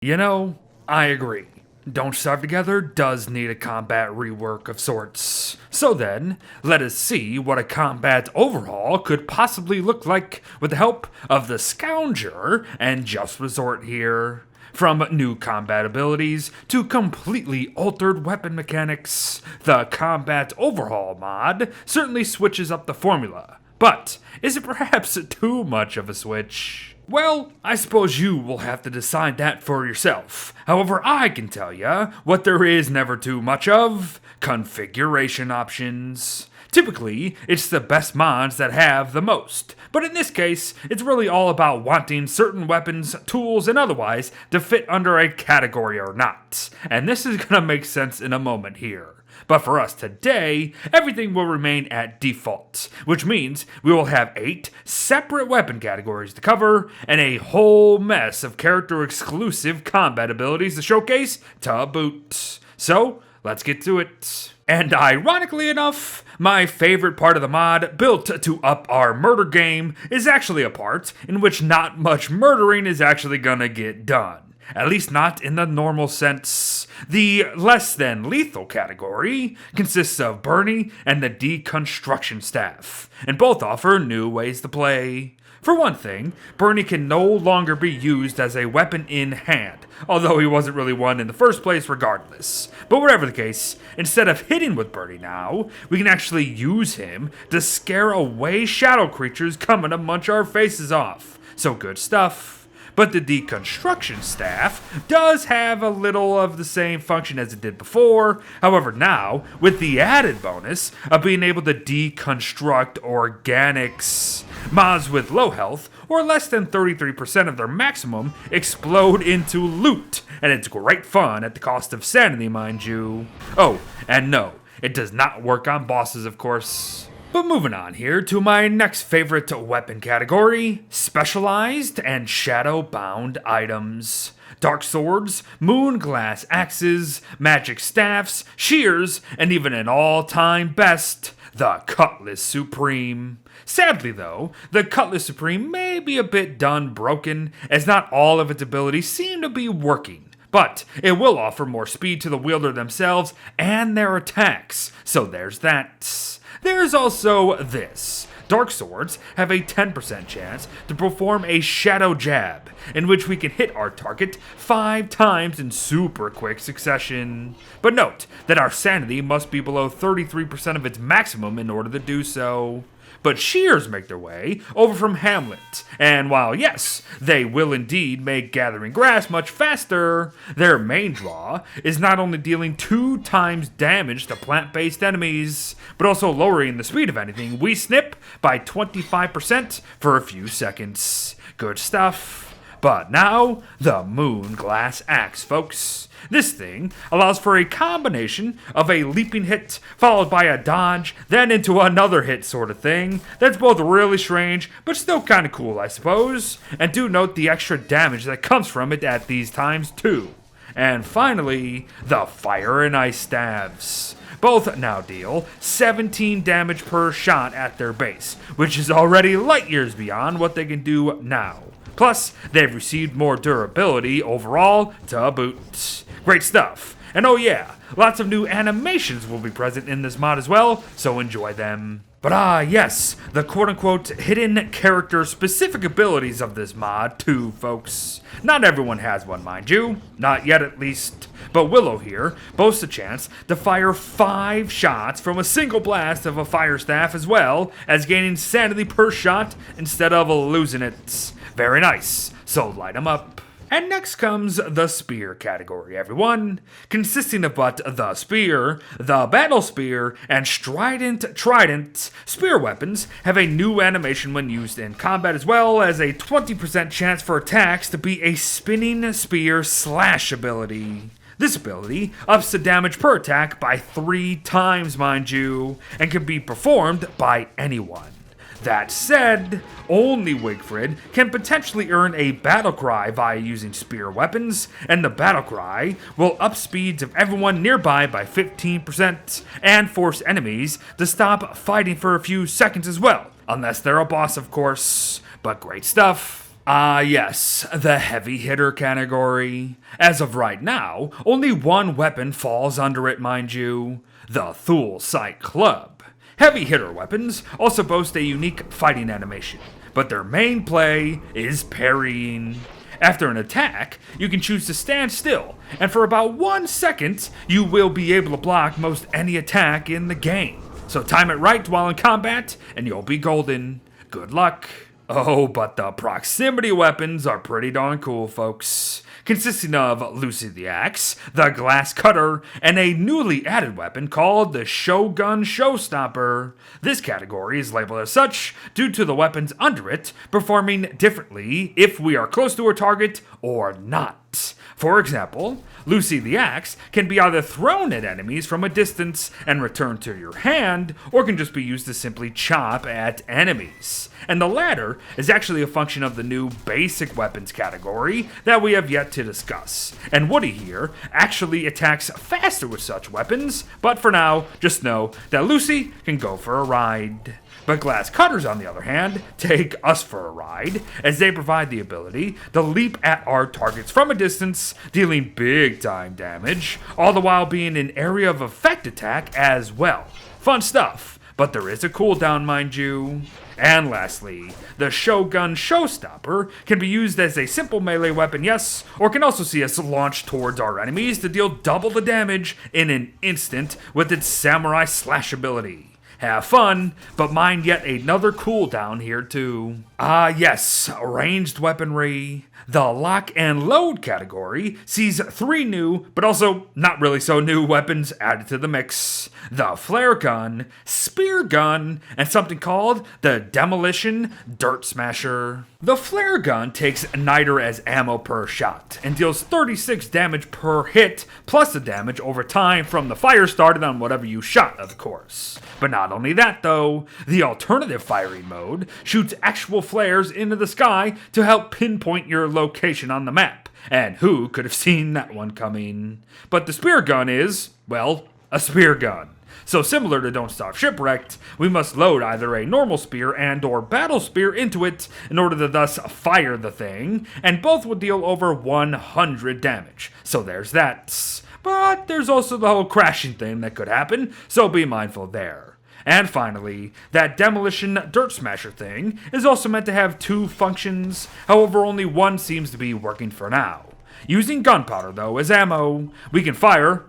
You know, I agree. Don't Starve Together does need a combat rework of sorts. So then, let us see what a combat overhaul could possibly look like with the help of the Scounger and Just Resort here. From new combat abilities to completely altered weapon mechanics, the Combat Overhaul mod certainly switches up the formula. But is it perhaps too much of a switch? Well, I suppose you will have to decide that for yourself. However, I can tell ya what there is never too much of: configuration options. Typically, it's the best mods that have the most, but in this case, it's really all about wanting certain weapons, tools, and otherwise to fit under a category or not. And this is gonna make sense in a moment here. But for us today, everything will remain at default, which means we will have 8 separate weapon categories to cover and a whole mess of character-exclusive combat abilities to showcase to boot. So, let's get to it. And ironically enough, my favorite part of the mod, built to up our murder game, is actually a part in which not much murdering is actually gonna get done. At least not in the normal sense. The less than lethal category consists of Bernie and the deconstruction staff, and both offer new ways to play. For one thing, Bernie can no longer be used as a weapon in hand, although he wasn't really one in the first place regardless. But whatever the case, instead of hitting with Bernie now, we can actually use him to scare away shadow creatures coming to munch our faces off. So good stuff. But the deconstruction staff does have a little of the same function as it did before. However, now, with the added bonus of being able to deconstruct organics. Mobs with low health, or less than 33% of their maximum, explode into loot, and it's great fun at the cost of sanity, mind you. Oh, and no, it does not work on bosses, of course. But moving on here to my next favorite weapon category: specialized and shadow-bound items. Dark swords, moonglass axes, magic staffs, shears, and even an all-time best, the Cutlass Supreme. Sadly though, the Cutlass Supreme may be a bit done broken, as not all of its abilities seem to be working. But it will offer more speed to the wielder themselves and their attacks, so there's that. There's also this. Dark swords have a 10% chance to perform a shadow jab, in which we can hit our target 5 times in super quick succession. But note that our sanity must be below 33% of its maximum in order to do so. But shears make their way over from Hamlet, and while yes, they will indeed make gathering grass much faster, their main draw is not only dealing 2 times damage to plant-based enemies, but also lowering the speed of anything we snip by 25% for a few seconds. Good stuff. But now, the Moonglass Axe, folks. This thing allows for a combination of a leaping hit followed by a dodge, then into another hit sort of thing. That's both really strange, but still kind of cool, I suppose. And do note the extra damage that comes from it at these times, too. And finally, the Fire and Ice Stabs. Both now deal 17 damage per shot at their base, which is already light years beyond what they can do now. Plus, they've received more durability overall to boot. Great stuff. And oh yeah, lots of new animations will be present in this mod as well, so enjoy them. But yes, the quote-unquote hidden character-specific abilities of this mod too, folks. Not everyone has one, mind you. Not yet, at least. But Willow here boasts a chance to fire 5 shots from a single blast of a fire staff, as well as gaining sanity per shot instead of losing it. Very nice, so light 'em up. And next comes the spear category, everyone, consisting of but the spear, the battle spear, and strident trident. Spear weapons have a new animation when used in combat, as well as a 20% chance for attacks to be a spinning spear slash ability. This ability ups the damage per attack by 3 times, mind you, and can be performed by anyone. That said, only Wigfrid can potentially earn a battle cry via using spear weapons, and the battle cry will up speeds of everyone nearby by 15% and force enemies to stop fighting for a few seconds as well, unless they're a boss, of course. But great stuff. Yes, the heavy hitter category. As of right now, only one weapon falls under it, mind you, the Thule Sight Club. Heavy hitter weapons also boast a unique fighting animation, but their main play is parrying. After an attack, you can choose to stand still, and for about 1 second, you will be able to block most any attack in the game. So time it right while in combat, and you'll be golden. Good luck. Oh, but the proximity weapons are pretty darn cool, folks. Consisting of Lucy the Axe, the Glass Cutter, and a newly added weapon called the Shogun Showstopper. This category is labeled as such due to the weapons under it performing differently if we are close to a target or not. For example, Lucy the Axe can be either thrown at enemies from a distance and returned to your hand, or can just be used to simply chop at enemies. And the latter is actually a function of the new basic weapons category that we have yet to discuss. And Woody here actually attacks faster with such weapons, but for now, just know that Lucy can go for a ride. But glass cutters, on the other hand, take us for a ride, as they provide the ability to leap at our targets from a distance, dealing big time damage, all the while being an area of effect attack as well. Fun stuff, but there is a cooldown, mind you. And lastly, the Shogun Showstopper can be used as a simple melee weapon, yes, or can also see us launch towards our enemies to deal double the damage in an instant with its samurai slash ability. Have fun, but mind yet another cooldown here too. Yes, ranged weaponry. The lock and load category sees 3 new, but also not really so new weapons added to the mix. The flare gun, spear gun, and something called the demolition dirt smasher. The flare gun takes niter as ammo per shot and deals 36 damage per hit, plus the damage over time from the fire started on whatever you shot, of course. But not only that though, the alternative firing mode shoots actual flares into the sky to help pinpoint your location on the map. And who could have seen that one coming? But the spear gun is, well, a spear gun. So similar to Don't Starve Shipwrecked, we must load either a normal spear and or battle spear into it in order to thus fire the thing, and both will deal over 100 damage. So there's that. But there's also the whole crashing thing that could happen, so be mindful there. And finally, that demolition dirt smasher thing is also meant to have 2 functions, however only one seems to be working for now. Using gunpowder though as ammo, we can fire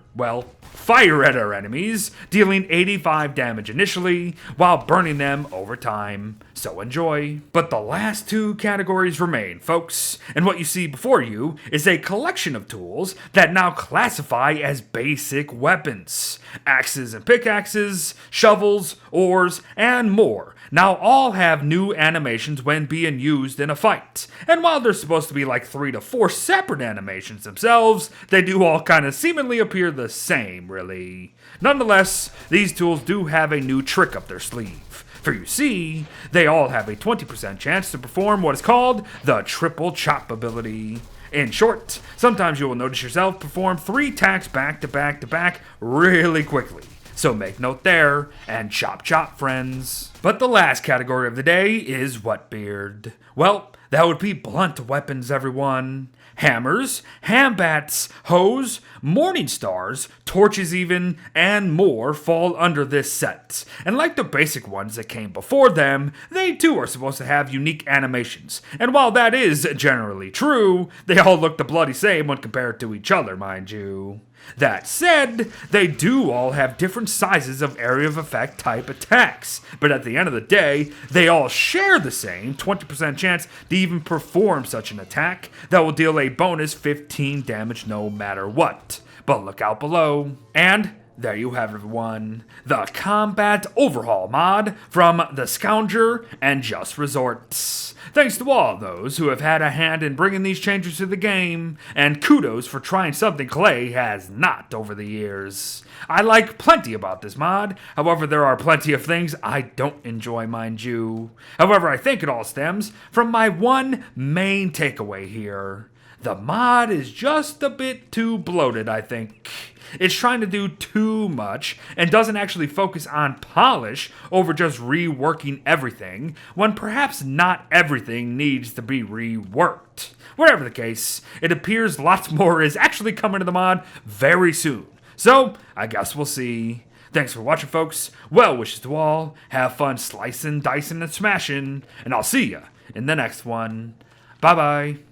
at our enemies, dealing 85 damage initially, while burning them over time. So enjoy. But the last 2 categories remain, folks, and what you see before you is a collection of tools that now classify as basic weapons. Axes and pickaxes, shovels, oars, and more now all have new animations when being used in a fight. And while they're supposed to be like 3 to 4 separate animations themselves, they do all kind of seemingly appear the same, really. Nonetheless, these tools do have a new trick up their sleeve. For you see, they all have a 20% chance to perform what is called the triple chop ability. In short, sometimes you will notice yourself perform 3 attacks back to back to back really quickly. So make note there, and chop chop, friends. But the last category of the day is Wetbeard. Well, that would be blunt weapons, everyone. Hammers, handbats, hoes, morning stars, torches even, and more fall under this set. And like the basic ones that came before them, they too are supposed to have unique animations. And while that is generally true, they all look the bloody same when compared to each other, mind you. That said, they do all have different sizes of area of effect type attacks, but at the end of the day, they all share the same 20% chance to even perform such an attack that will deal a bonus 15 damage no matter what. But look out below. And there you have it, everyone. The Combat Overhaul mod from The Scounger and Just Resorts. Thanks to all those who have had a hand in bringing these changes to the game, and kudos for trying something Clay has not over the years. I like plenty about this mod, however there are plenty of things I don't enjoy, mind you. However, I think it all stems from my one main takeaway here. The mod is just a bit too bloated, I think. it's trying to do too much and doesn't actually focus on polish over just reworking everything, when perhaps not everything needs to be reworked. Whatever the case, it appears lots more is actually coming to the mod very soon. So, I guess we'll see. Thanks for watching, folks. Well wishes to all. Have fun slicing, dicing, and smashing. And I'll see ya in the next one. Bye-bye.